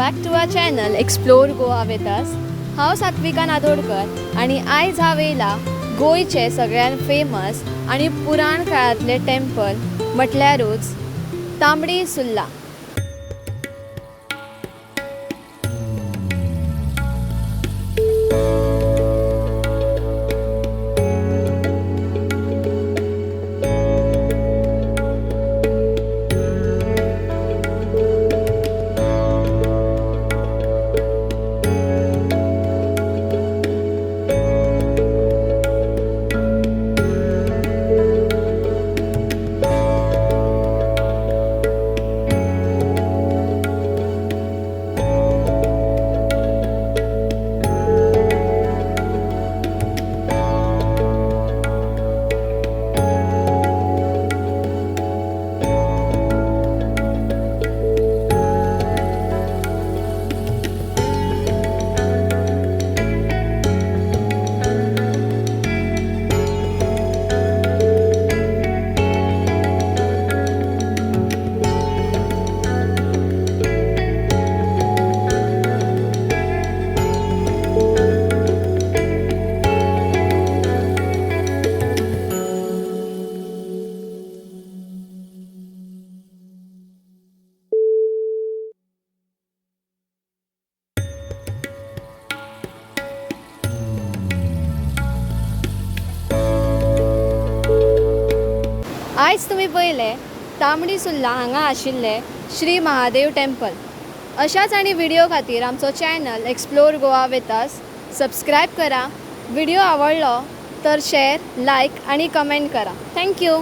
Back to our channel explore Goa with us. हांव सात्विका नादोडकर आणि आयज हांव येयला गोंयचे सगळ्यान फेमस आणि पुराण काळातले टेम्पल म्हटल्यारूच तांबडी सुर्ला. आयज तुम्ही पळयले तांबडी सुर्ला हांगा आशिल्ले श्री महादेव टेम्पल. अशाच आनी व्हिडिओ खातीर आमचो channel explore Goa with us subscribe करा. व्हिडिओ आवडलो तर शेअर, लाईक आणि कमेंट करा. थँक्यू.